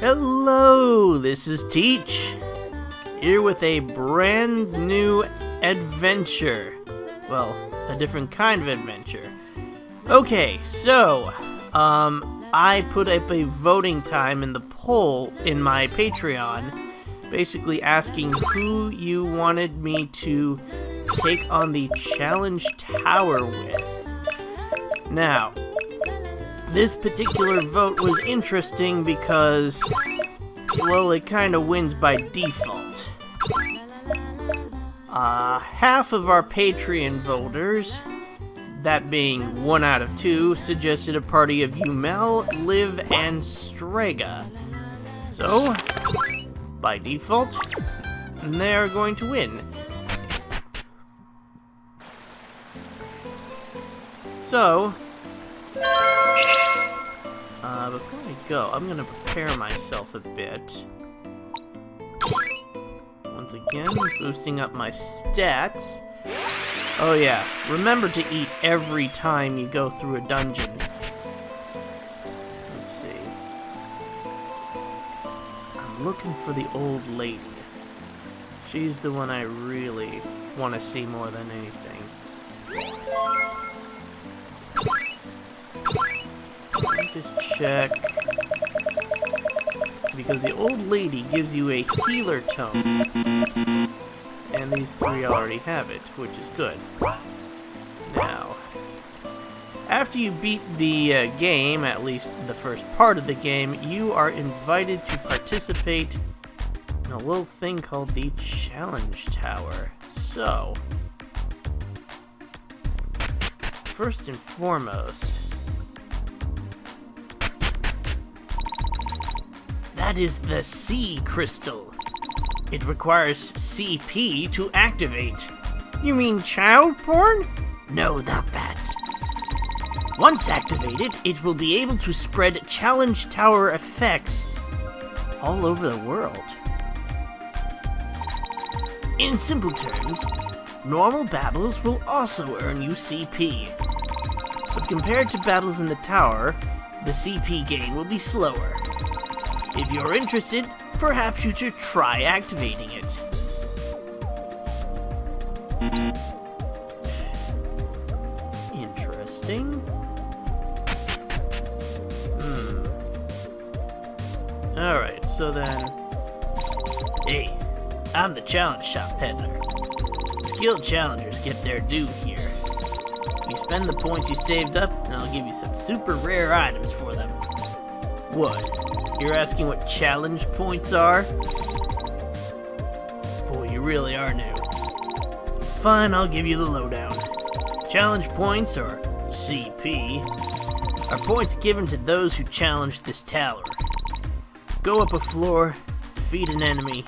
Hello, this is Teach, here with a brand new adventure. Well, a different kind of adventure. Okay, so, I put up a voting time in the poll in my Patreon, basically asking who you wanted me to take on the challenge tower with. Now, this particular vote was interesting because, well, it kind of wins by default. Half of our Patreon voters, that being 1 out of 2, suggested a party of Umel, Liv, and Strega. So, by default, they are going to win. So, before I go, I'm gonna prepare myself a bit. Once again, boosting up my stats. Oh yeah, remember to eat every time you go through a dungeon. Let's see. I'm looking for the old lady. She's the one I really want to see more than anything. Let me just check. Because the old lady gives you a healer tome. And these 3 already have it, which is good. Now, after you beat the game, at least the first part of the game, you are invited to participate in a little thing called the Challenge Tower. So, first and foremost, that is the C crystal. It requires CP to activate. You mean child porn? No, not that. Once activated, it will be able to spread challenge tower effects all over the world. In simple terms, normal battles will also earn you CP. But compared to battles in the tower, the CP gain will be slower. If you're interested, perhaps you should try activating it. Interesting. Alright, so then... Hey, I'm the challenge shop peddler. Skilled challengers get their due here. You spend the points you saved up, and I'll give you some super rare items for them. What? You're asking what challenge points are? Boy, you really are new. Fine, I'll give you the lowdown. Challenge points, or CP, are points given to those who challenge this tower. Go up a floor, defeat an enemy,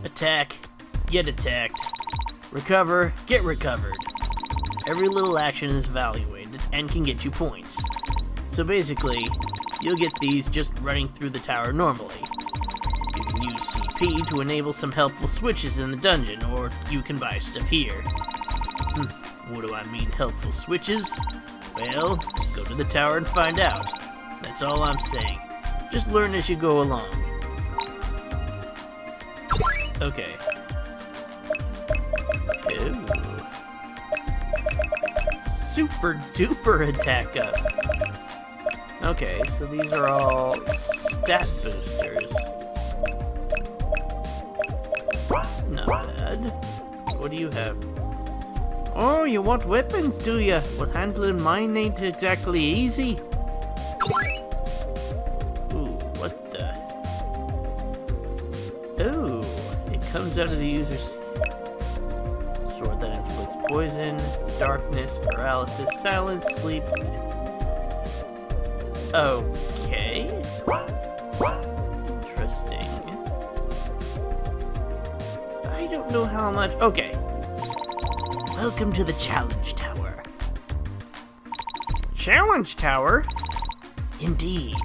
attack, get attacked, recover, get recovered. Every little action is evaluated and can get you points. So basically, you'll get these just running through the tower normally. You can use CP to enable some helpful switches in the dungeon, or you can buy stuff here. What do I mean, helpful switches? Well, go to the tower and find out. That's all I'm saying. Just learn as you go along. Okay. Ooh. Super duper attack up. Okay, so these are all stat boosters. Not bad. What do you have? Oh, you want weapons, do ya? Well, handling mine ain't exactly easy. Ooh, what the? Ooh, it comes out of the user's sword that inflicts poison, darkness, paralysis, silence, sleep. Okay. Interesting. I don't know how much... Okay. Welcome to the Challenge Tower. Challenge Tower? Indeed.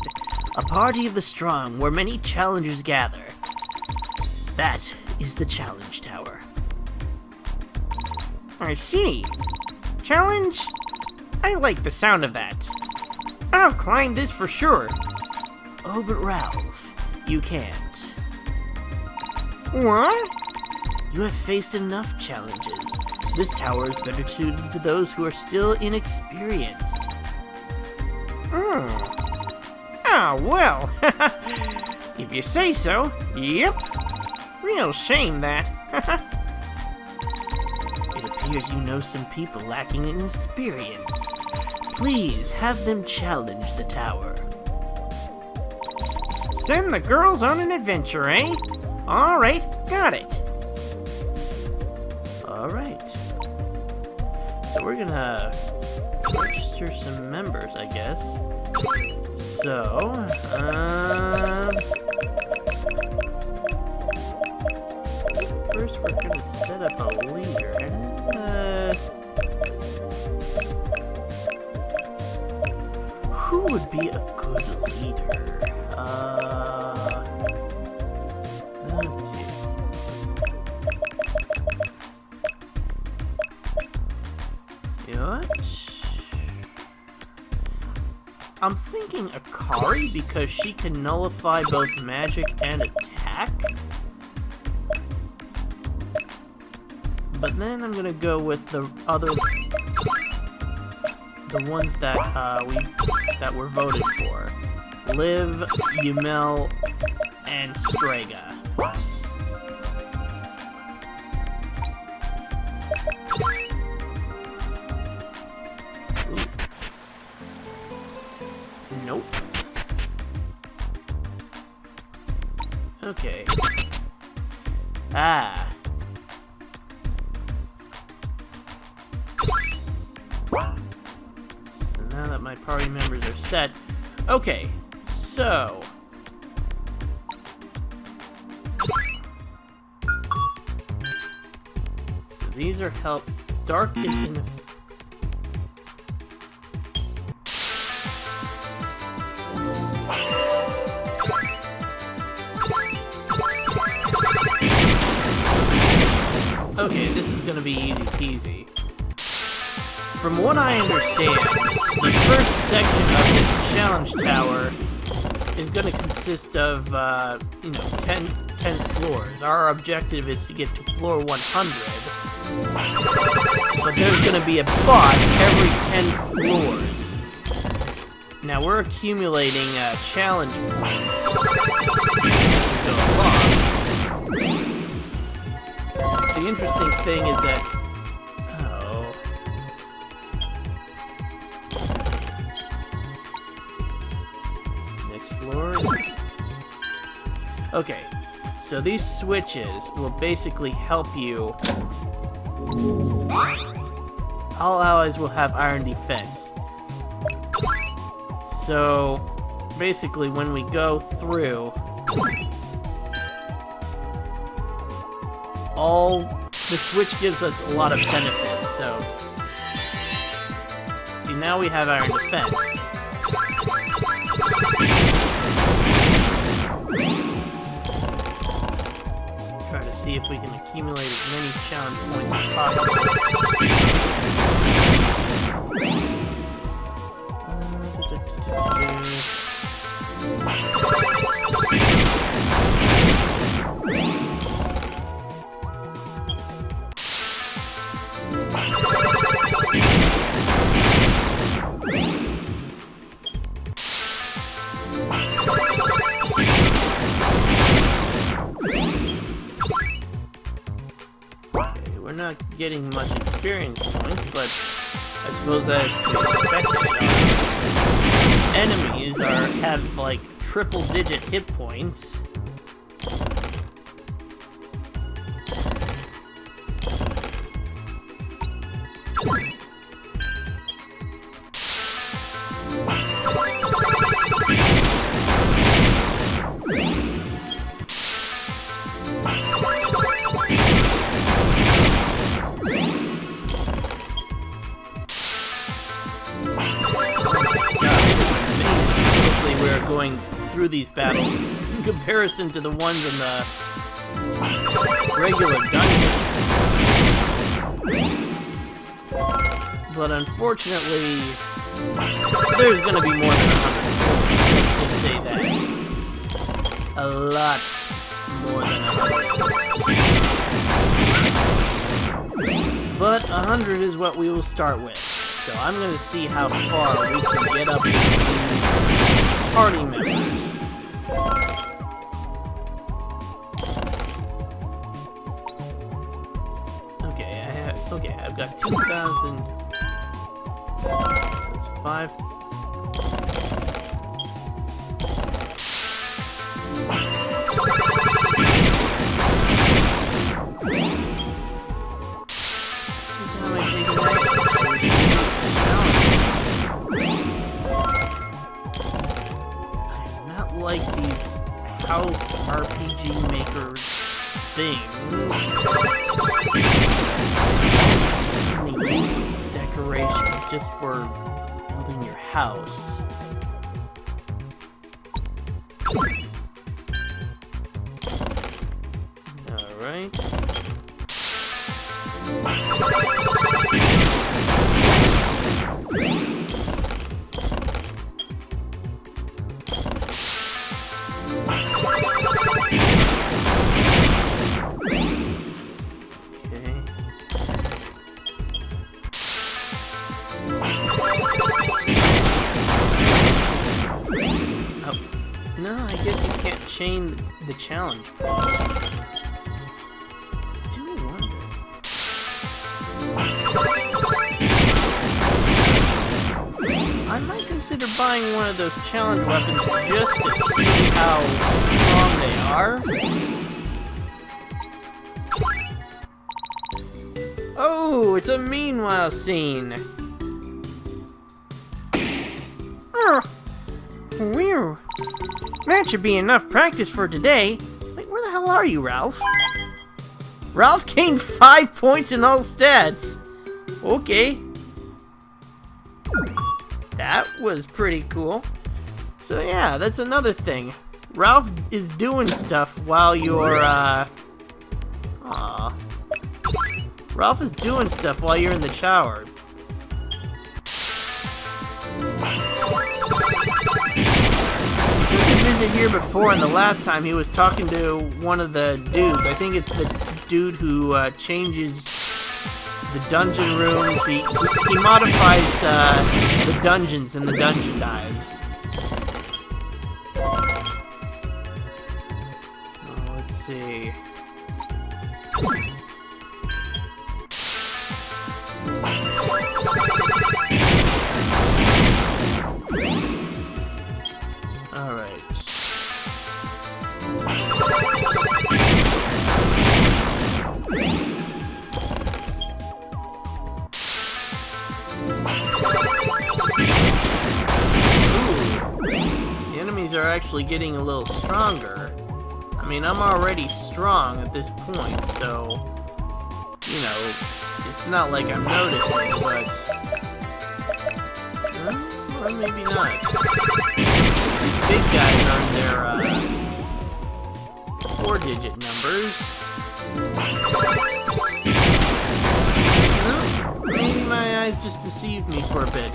A party of the strong where many challengers gather. That is the Challenge Tower. I see. Challenge? I like the sound of that. I'll climb this for sure. Oh, but Ralph, You can't. What? You have faced enough challenges. This tower is better suited to those who are still inexperienced. Ah, well. If you say so, yep. Real shame that. It appears you know some people lacking in experience. Please have them challenge the tower. Send the girls on an adventure, eh? Alright, got it. Alright. So we're gonna register some members, I guess. So, first we're gonna set up a leader. Who would be a good leader? Oh dear. You know what? I'm thinking Akari because she can nullify both magic and attack. But then I'm gonna go with the ones that were voted for. Liv, Yumel, and Strega. Ooh. Nope. Okay. Ah. So now that my party members are set, okay, so these are help. Dark is in the okay, this is gonna be easy peasy. From what I understand, the first section of this challenge tower is going to consist of, 10 floors. Our objective is to get to floor 100, but there's going to be a boss every 10 floors. Now we're accumulating challenge points as we go along. The interesting thing is that okay, so these switches will basically help you. All allies will have iron defense. So, basically when we go through, the switch gives us a lot of benefits, so. See, now we have iron defense. See if we can accumulate as many challenge points as possible. We're not getting much experience points, but I suppose that is to be expected. Enemies have like triple-digit hit points. Going through these battles in comparison to the ones in the regular dungeons. But unfortunately, there's going to be more than 100 floors, let's just say that. a lot more than 100. But 100 is what we will start with. So I'm going to see how far we can get up with these party members. Okay, I've got 2,000. That's 5. Like these house RPG Maker things. They use decorations just for building your house. Alright. No, I guess you can't chain the challenge. I do wonder. I might consider buying one of those challenge weapons just to see how strong they are. Oh, it's a meanwhile scene. Whew. That should be enough practice for today. Wait, where the hell are you, Ralph? Ralph gained 5 points in all stats. Okay. That was pretty cool. So yeah, that's another thing. Ralph is doing stuff while you're, Ralph is doing stuff while you're in the shower. He took a visit here before, and the last time he was talking to one of the dudes. I think it's the dude who changes the dungeon rooms. He modifies the dungeons and the dungeon dives. So let's see. Alright. The enemies are actually getting a little stronger. I mean, I'm already strong at this point, so, you know, it's not like I'm noticing, but... or maybe not. These big guys are in their, 4-digit numbers. Well, maybe my eyes just deceived me for a bit.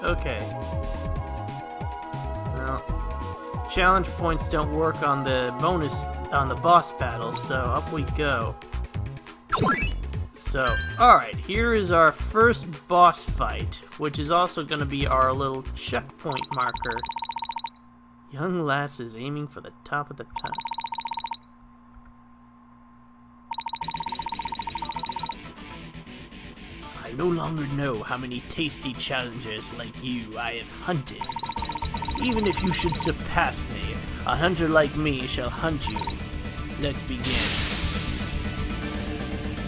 Okay. Well, challenge points don't work on the boss battle, so up we go. So, alright, here is our first boss fight, which is also going to be our little checkpoint marker. Young lass is aiming for the top of the tunnel. I no longer know how many tasty challengers like you I have hunted. Even if you should surpass me, a hunter like me shall hunt you. Let's begin.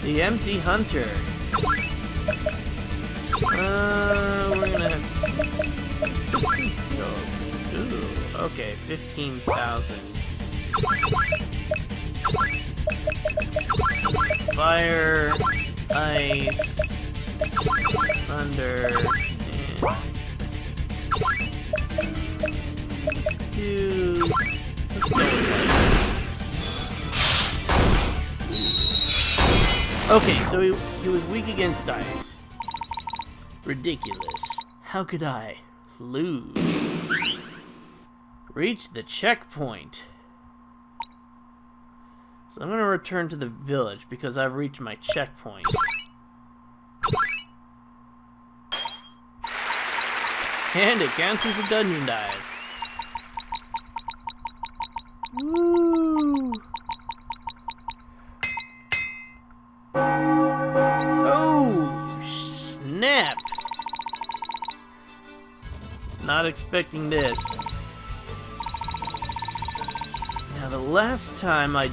The Empty Hunter. We're gonna have... Ooh, okay, 15,000. Fire, ice, thunder, and... Let's go with that. Okay, so he was weak against ice. Ridiculous. How could I, lose. Reach the checkpoint. So I'm going to return to the village because I've reached my checkpoint. And it counts as a dungeon dive. Woo! Oh, snap! Was not expecting this. Now, the last time I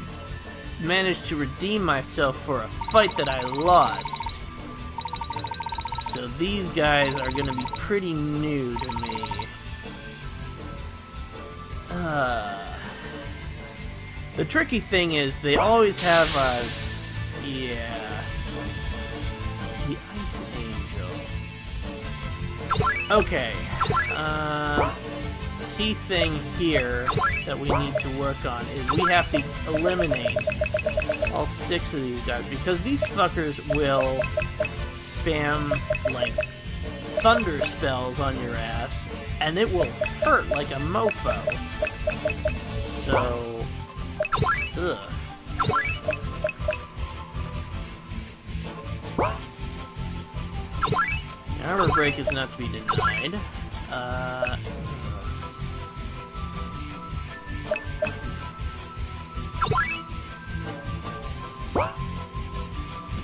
managed to redeem myself for a fight that I lost. So these guys are gonna be pretty new to me. The tricky thing is they always have yeah, the Ice Angel. Okay, key thing here that we need to work on is we have to eliminate all 6 of these guys because these fuckers will spam like thunder spells on your ass and it will hurt like a mofo. So, ugh. Armor break is not to be denied.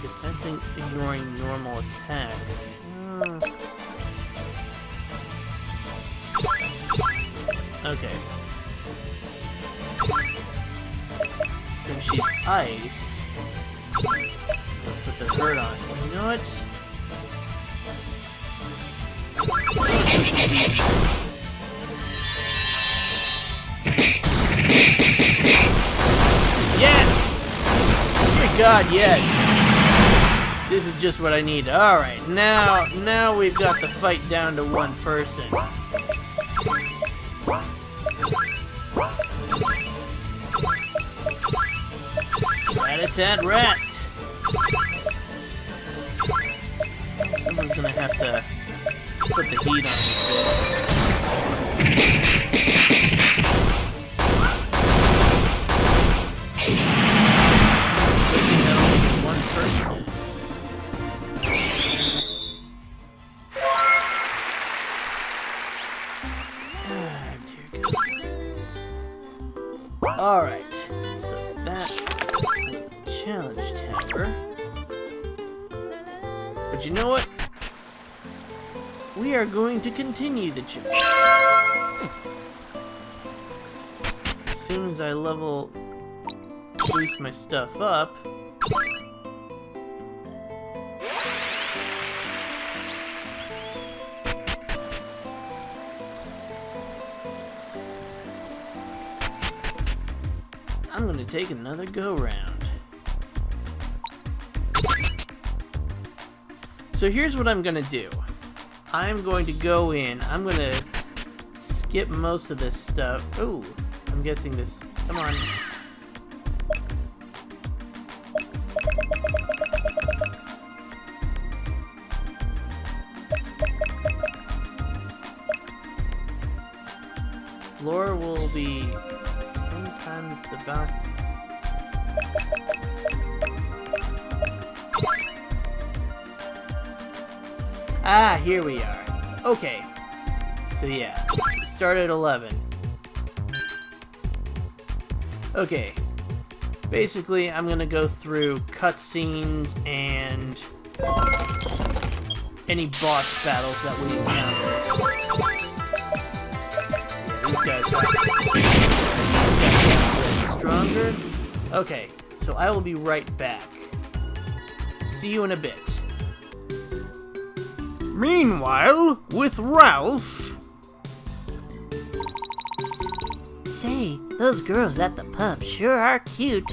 Defensing, ignoring normal attack. Okay. Since she's ice, we'll put the hurt on. You know what? Yes! Dear God, yes! This is just what I need. Alright, now we've got the fight down to 1 person. Rat-a-tat-rat! Someone's gonna have to put the heat on this bit. One person. Alright, so that was the challenge tower. But you know what? We are going to continue the challenge. As soon as I boost my stuff up. I'm gonna take another go round. So here's what I'm gonna do. I'm going to go in, I'm gonna skip most of this stuff. Ooh, I'm guessing this, come on. Floor will be 10 times the value. Ah, here we are. Okay. So yeah, start at 11. Okay. Basically, I'm gonna go through cutscenes and any boss battles that we encounter. These guys are stronger. Okay, so I will be right back. See you in a bit. Meanwhile, with Ralph... Say, those girls at the pub sure are cute.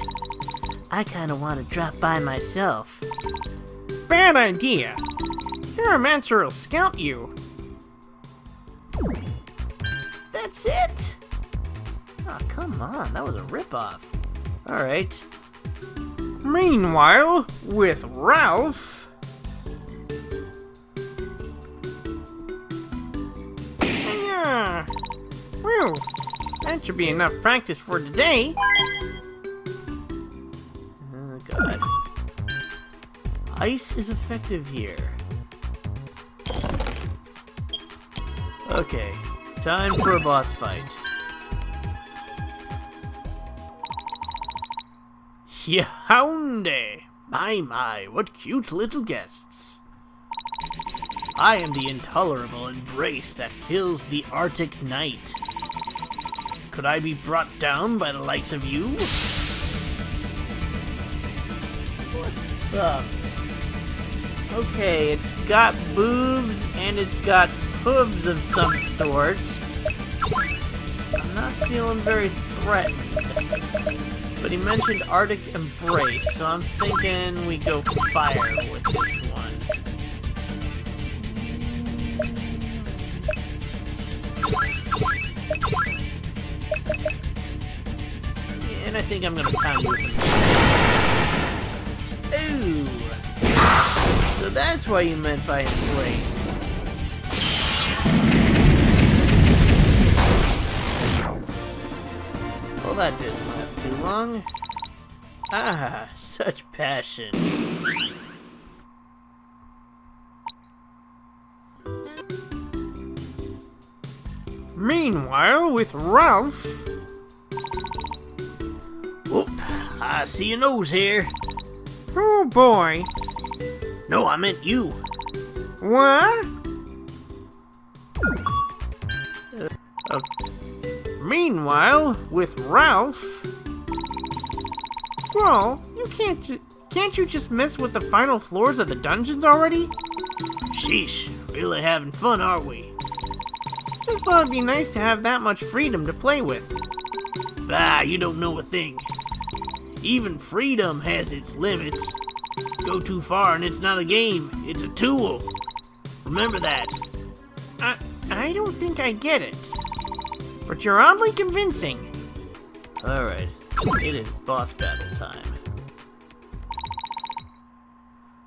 I kinda wanna drop by myself. Bad idea. Haremy will scout you. That's it? Oh, come on, that was a ripoff. Alright. Meanwhile, with Ralph... Phew. That should be enough practice for today. Oh, God. Ice is effective here. Okay, time for a boss fight. Yaounde! My, what cute little guests. I am the intolerable embrace that fills the Arctic night. Could I be brought down by the likes of you? What the? Okay, it's got boobs and it's got hooves of some sort. I'm not feeling very threatened. But he mentioned Arctic Embrace, so I'm thinking we go fire with this one. And I think I'm gonna pound you with him. Ooh! So that's what you meant by Embrace. Well, that didn't last too long. Ah, such passion. Meanwhile, with Ralph... Whoop, I see your nose here. Oh boy. No, I meant you. What? Meanwhile, with Ralph... Well, can't you just mess with the final floors of the dungeons already? Sheesh, really having fun, aren't we? Just thought it'd be nice to have that much freedom to play with. Bah, you don't know a thing. Even freedom has its limits. Go too far and it's not a game, it's a tool. Remember that. I don't think I get it. But you're oddly convincing. Alright, it is boss battle time.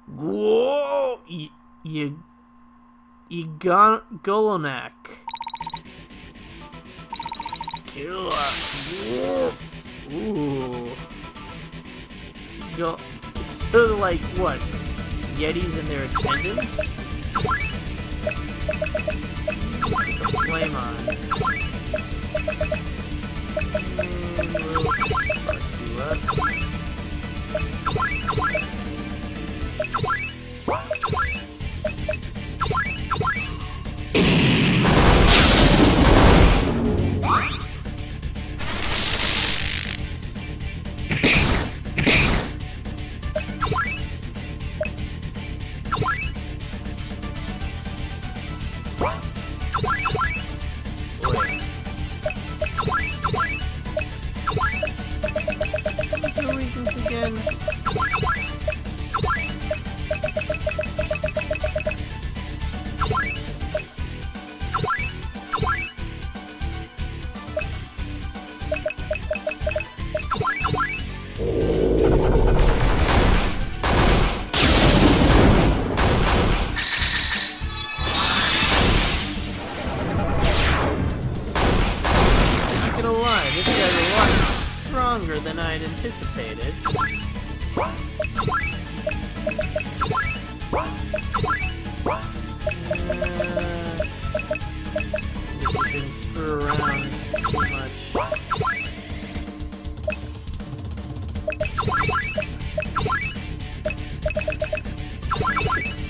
Whoa! Golonak. Killer. Ooh. So, like, what? Yetis and their attendants? Put the flame on. And we'll spark you up. Again. Not gonna lie, this guy's a lot stronger than I'd anticipated. He didn't screw around too much.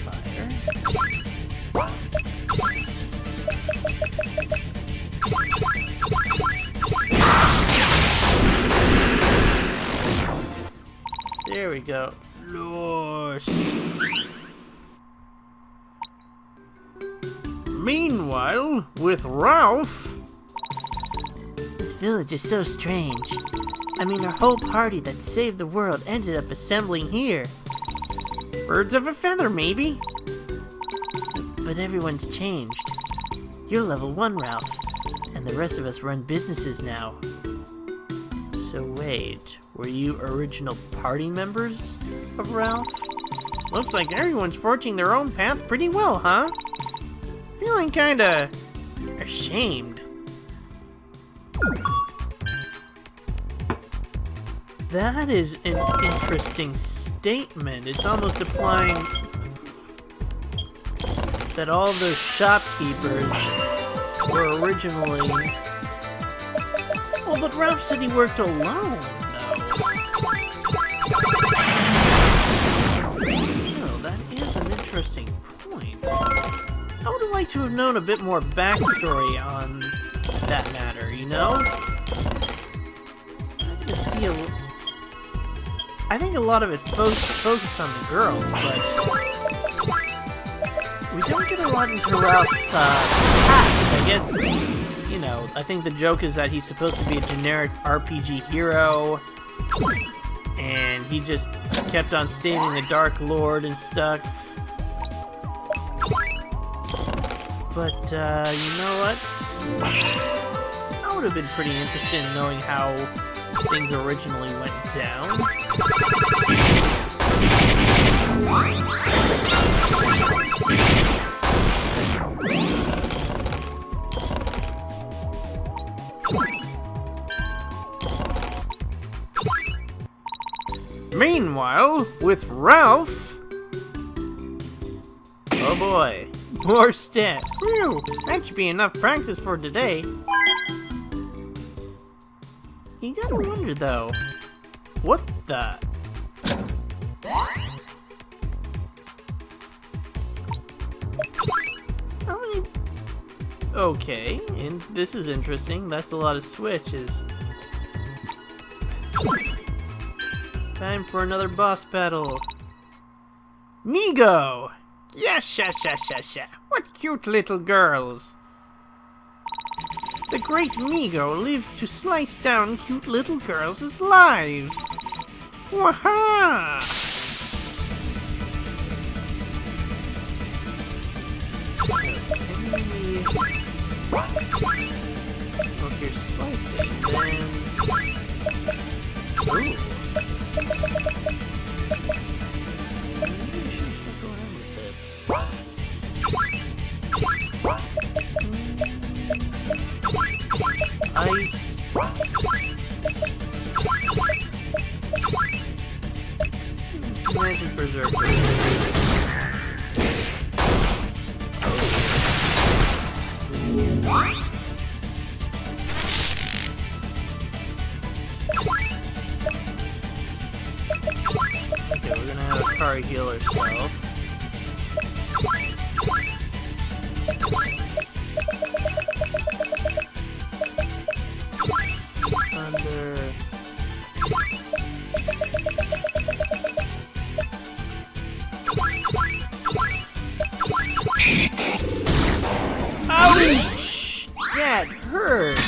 Fire. There we go. Lost. Meanwhile, with Ralph... This village is so strange. I mean, our whole party that saved the world ended up assembling here. Birds of a feather, maybe? But everyone's changed. You're level 1, Ralph. And the rest of us run businesses now. So wait, were you original party members of Ralph? Looks like everyone's forging their own path pretty well, huh? Feeling kinda... ashamed. That is an interesting statement. It's almost implying that all those shopkeepers were originally... Well, but Ralph said he worked alone, though. So, that is an interesting point. I would have liked to have known a bit more backstory on that matter, you know? I think a lot of it focused on the girls, but we don't get a lot into Ralph's past. I guess, you know, I think the joke is that he's supposed to be a generic RPG hero, and he just kept on saving the Dark Lord and stuff. But, you know what? I would have been pretty interested in knowing how things originally went down. Meanwhile, with Ralph... Oh boy, more steps. Phew, that should be enough practice for today. You gotta wonder, though, what the... How many... Okay, and this is interesting. That's a lot of switches. Time for another boss battle. Migo! Yasha, sha, sha, sha. What cute little girls. The great Migo lives to slice down cute little girls' lives. Waha! Look, you're slicing, then... Ooh. Maybe we should go ahead with this. Ice. Magic Berserker. Okay, we're gonna have Akari heal herself. Thunder. Ouch! That hurt!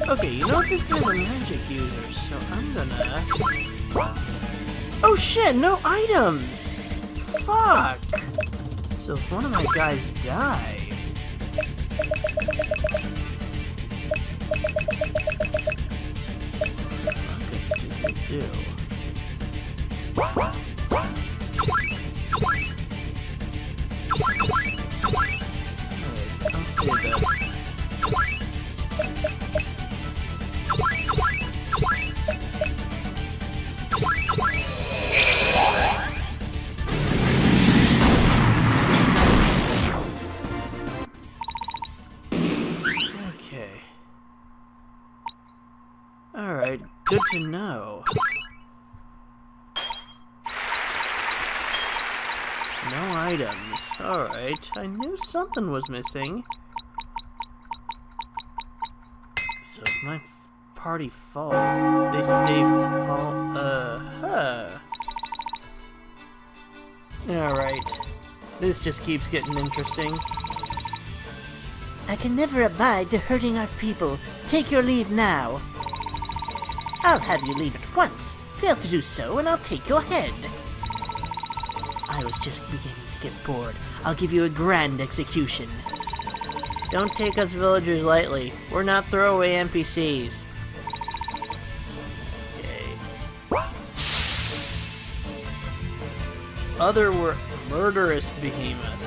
Okay, you know what? This guy's a magic user, so I'm gonna... Oh shit, no items! Fuck! So if one of my guys die... What do? Alright, I'll save that. Alright, good to know. No items. Alright, I knew something was missing. So if my party falls, they stay Alright. This just keeps getting interesting. I can never abide to hurting our people. Take your leave now. I'll have you leave at once. Fail to do so, and I'll take your head. I was just beginning to get bored. I'll give you a grand execution. Don't take us villagers lightly. We're not throwaway NPCs. Okay. other murderous behemoth.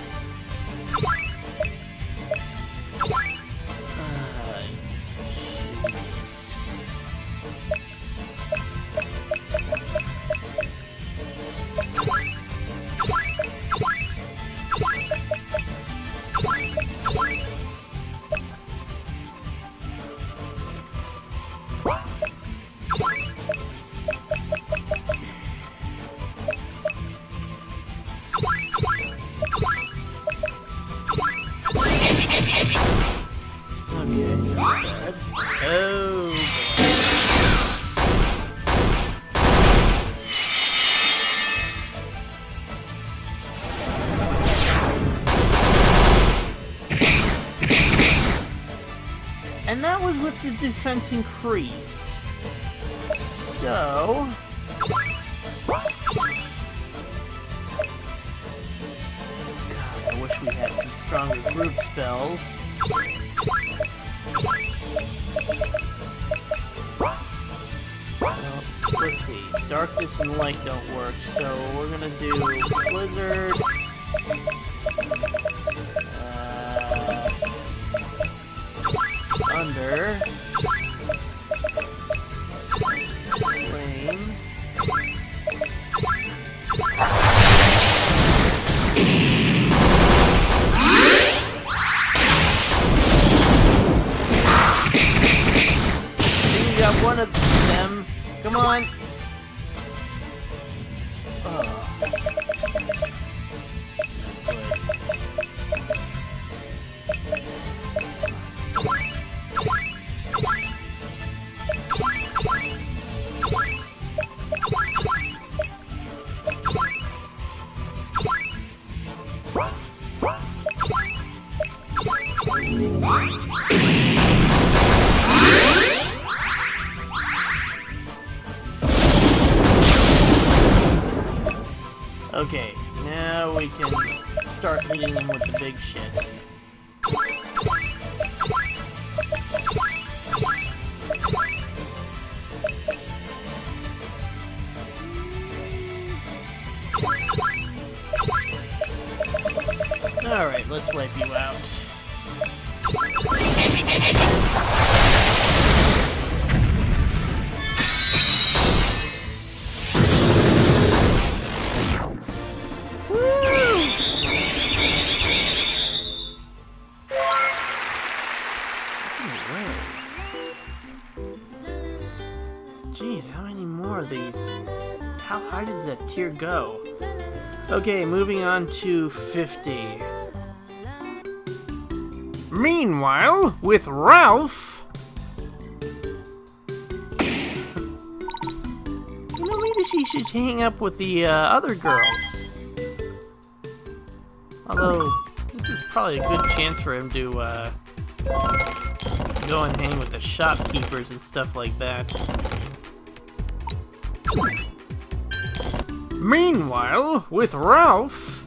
And that was with the defense increased. So... God, I wish we had some stronger group spells. Well, let's see. Darkness and light don't work, so we're gonna do Blizzard. Thunder. Flame. You got one of them. Come on. Oh. Okay, now we can start hitting them with the big shit. Alright, let's wipe you out. Jeez, how many more of these? How high does that tier go? Okay, moving on to 50. Meanwhile, with Ralph... You know, maybe she should hang up with the other girls. Although, this is probably a good chance for him to go and hang with the shopkeepers and stuff like that. Meanwhile, with Ralph...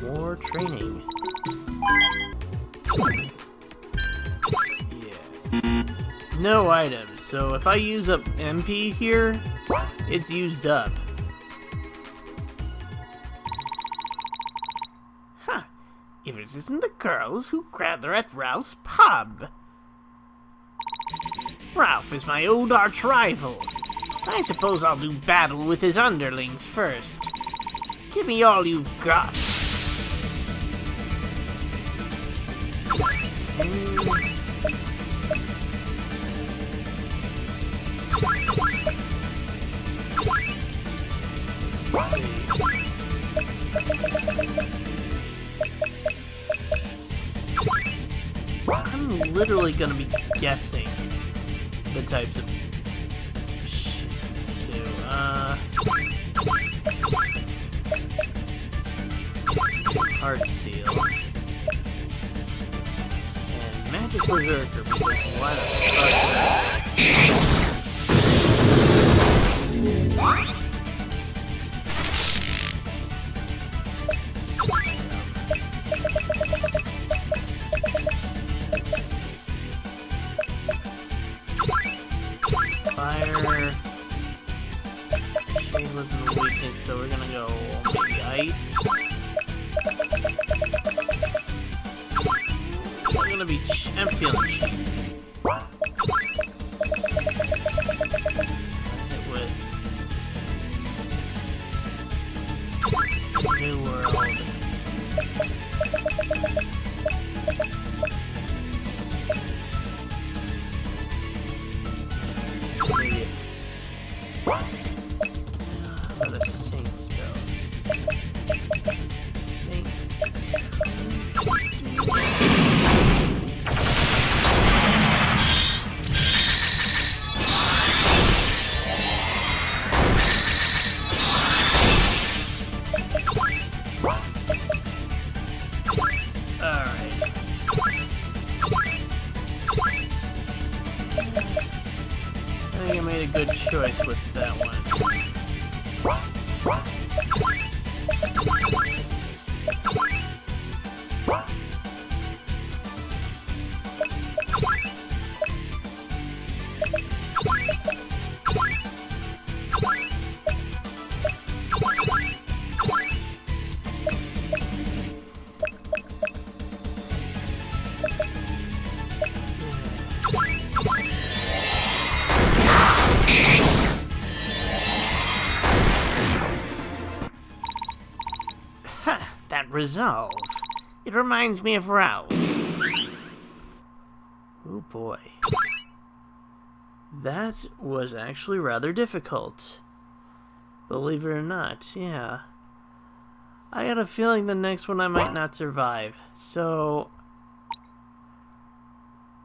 More training. Yeah. No items, so if I use up MP here, it's used up. Huh. If it isn't the girls who gather at Ralph's pub. Ralph is my old arch-rival. I suppose I'll do battle with his underlings first. Give me all you've got. I'm literally gonna be guessing the types of shit to do. Heart Seal. And Magic Berserker, because why the fuck? Fire. Shade wasn't a weakness, so we're gonna go maybe ice. I'm gonna be. I'm feeling cheap. Hit with New World. Maybe. For the Saint spell. Saint. Alright. I think I made a good choice with that one. Ha! That resolve. It reminds me of Ralph. Oh boy. That was actually rather difficult. Believe it or not, yeah. I had a feeling the next one I might not survive, so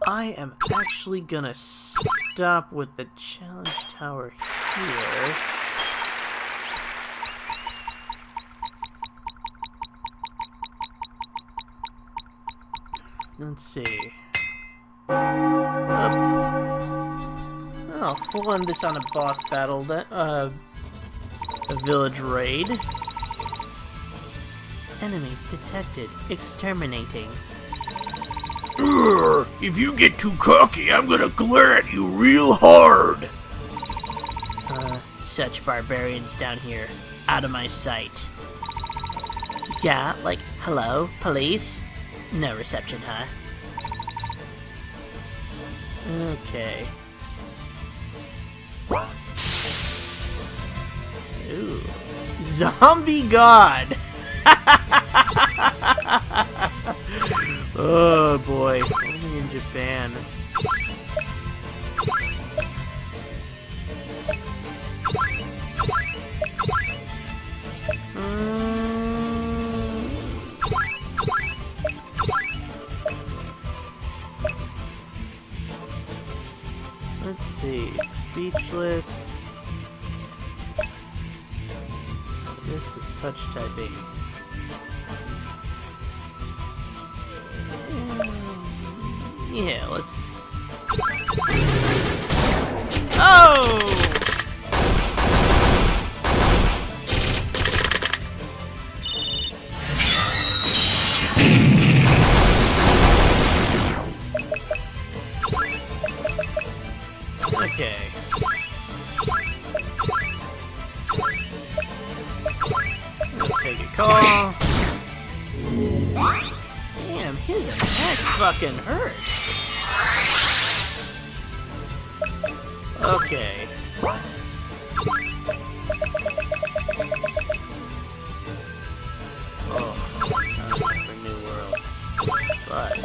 I am actually gonna stop with the challenge tower here. Let's see. Oh, we'll end this on a boss battle then. A village raid. Enemies detected. Exterminating. If you get too cocky, I'm gonna glare at you real hard. Such barbarians down here. Out of my sight. Yeah, like, hello, police? No reception, huh? Okay. Ooh. Zombie God! Oh boy, only in Japan. Let's see, speechless. This is touch typing. Yeah, let's. Oh! Okay. Let's take a call. Damn, his attack fucking hurts. Okay. Oh, time for New World. But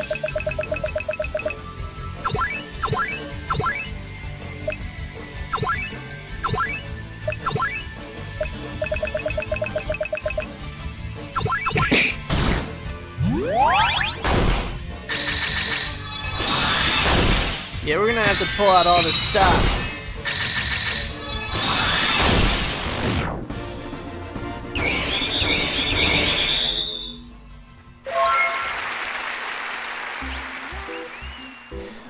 yeah, we're gonna have to pull out all the stops.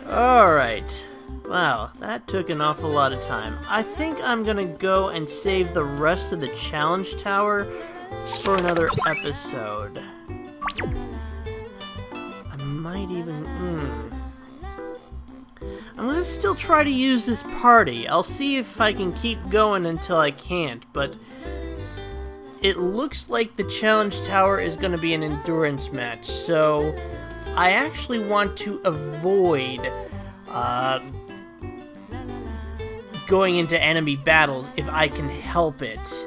Alright. Wow, that took an awful lot of time. I think I'm gonna go and save the rest of the challenge tower for another episode. I might even... I'm gonna still try to use this party. I'll see if I can keep going until I can't, but it looks like the challenge tower is gonna be an endurance match, so I actually want to avoid going into enemy battles if I can help it.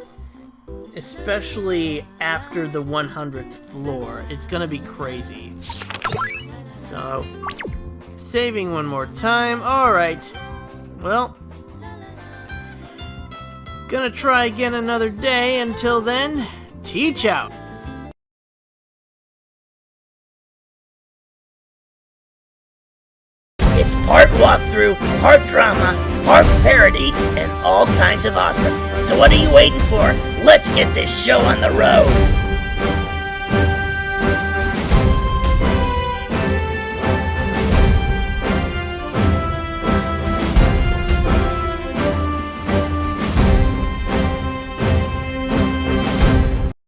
Especially after the 100th floor. It's gonna be crazy. So, saving one more time. Alright. Well, gonna try again another day. Until then, teach out. It's part walkthrough, part drama, part parody, and all kinds of awesome. So what are you waiting for? Let's get this show on the road!